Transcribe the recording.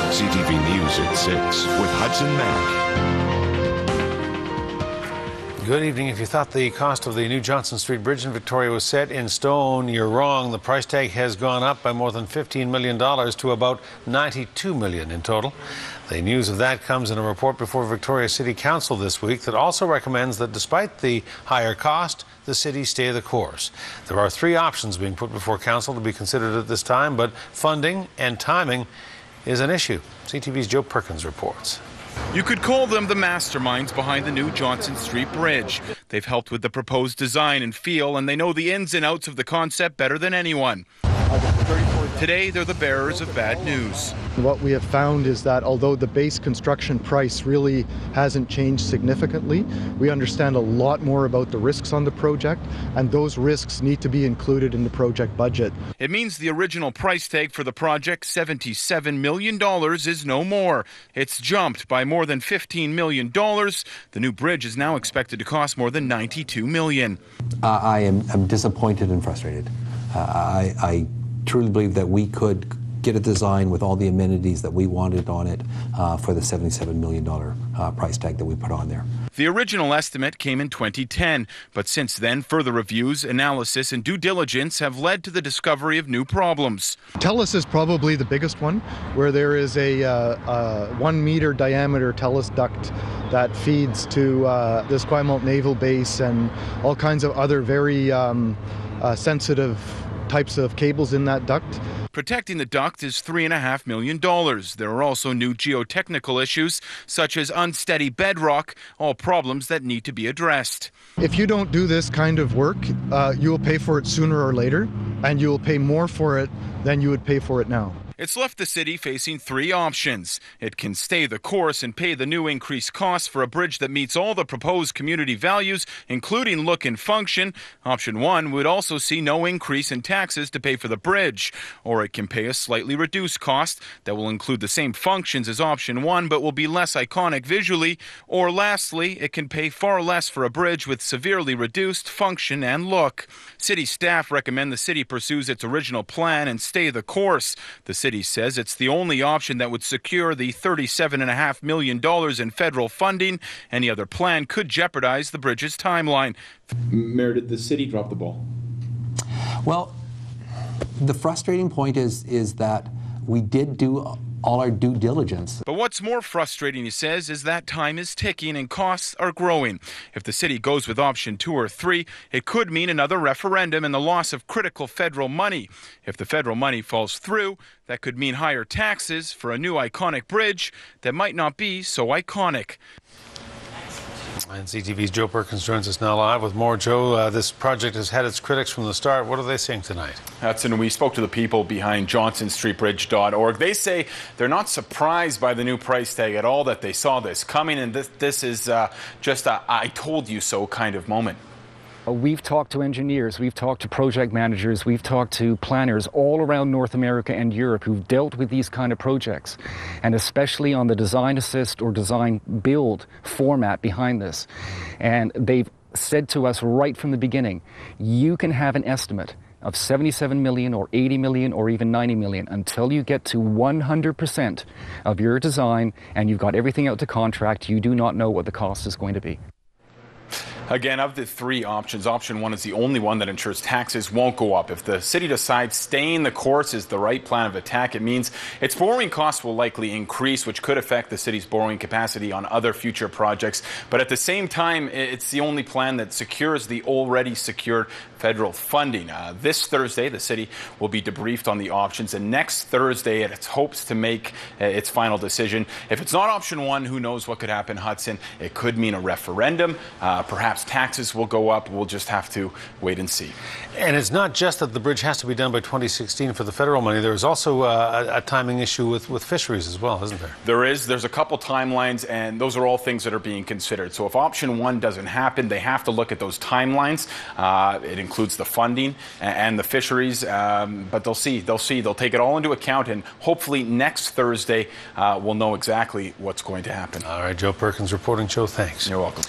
CTV News at 6 with Hudson Mack. Good evening. If you thought the cost of the new Johnson Street Bridge in Victoria was set in stone, you're wrong. The price tag has gone up by more than $15 million to about $92 million in total. The news of that comes in a report before Victoria City Council this week that also recommends that despite the higher cost, the city stay the course. There are three options being put before Council to be considered at this time, but funding and timing is an issue. CTV's Joe Perkins reports. You could call them the masterminds behind the new Johnson Street Bridge. They've helped with the proposed design and feel, and they know the ins and outs of the concept better than anyone. Today, they're the bearers of bad news. What we have found is that although the base construction price really hasn't changed significantly, we understand a lot more about the risks on the project, and those risks need to be included in the project budget. It means the original price tag for the project, $77 million, is no more. It's jumped by more than $15 million. The new bridge is now expected to cost more than $92 million. I'm disappointed and frustrated. I truly believe that we could get a design with all the amenities that we wanted on it for the $77 million price tag that we put on there. The original estimate came in 2010, but since then, further reviews, analysis, and due diligence have led to the discovery of new problems. Telus is probably the biggest one, where there is a 1 meter diameter Telus duct that feeds to the Esquimalt Naval Base and all kinds of other very sensitive types of cables in that duct. Protecting the duct is $3.5 million. There are also new geotechnical issues, such as unsteady bedrock, all problems that need to be addressed. If you don't do this kind of work, you will pay for it sooner or later, and you will pay more for it than you would pay for it now. It's left the city facing three options. It can stay the course and pay the new increased costs for a bridge that meets all the proposed community values, including look and function. Option one would also see no increase in taxes to pay for the bridge. Or it can pay a slightly reduced cost that will include the same functions as option one, but will be less iconic visually. Or lastly, it can pay far less for a bridge with severely reduced function and look. City staff recommend the city pursues its original plan and stay the course. The city says it's the only option that would secure the $37.5 million in federal funding. Any other plan could jeopardize the bridge's timeline. Mayor, did the city drop the ball? Well, the frustrating point is that we did do all our due diligence. But what's more frustrating, he says, is that time is ticking and costs are growing. If the city goes with option 2 or 3, it could mean another referendum and the loss of critical federal money. If the federal money falls through, that could mean higher taxes for a new iconic bridge that might not be so iconic. And CTV's Joe Perkins joins us now live with more. Joe, this project has had its critics from the start. What are they saying tonight? Hudson, we spoke to the people behind johnsonstreetbridge.org. They say they're not surprised by the new price tag at all, that they saw this coming, and this is just a I told you so kind of moment. We've talked to engineers, we've talked to project managers, we've talked to planners all around North America and Europe who've dealt with these kind of projects, and especially on the design assist or design build format behind this. And they've said to us right from the beginning, you can have an estimate of 77 million or 80 million or even 90 million until you get to 100% of your design and you've got everything out to contract. You do not know what the cost is going to be. Again, of the three options, option one is the only one that ensures taxes won't go up. If the city decides staying the course is the right plan of attack, it means its borrowing costs will likely increase, which could affect the city's borrowing capacity on other future projects. But at the same time, it's the only plan that secures the already secured federal funding. This Thursday, the city will be debriefed on the options, and next Thursday, it hopes to make its final decision. If it's not option one, who knows what could happen, Hudson? It could mean a referendum, perhaps taxes will go up. We'll just have to wait and see. And it's not just that the bridge has to be done by 2016 for the federal money. There's also a timing issue with fisheries as well, isn't there? There's a couple timelines, and those are all things that are being considered. So if option one doesn't happen, they have to look at those timelines. It includes the funding and the fisheries, but they'll see. They'll take it all into account, and hopefully next Thursday we'll know exactly what's going to happen. All right, Joe Perkins reporting. Joe, thanks. You're welcome.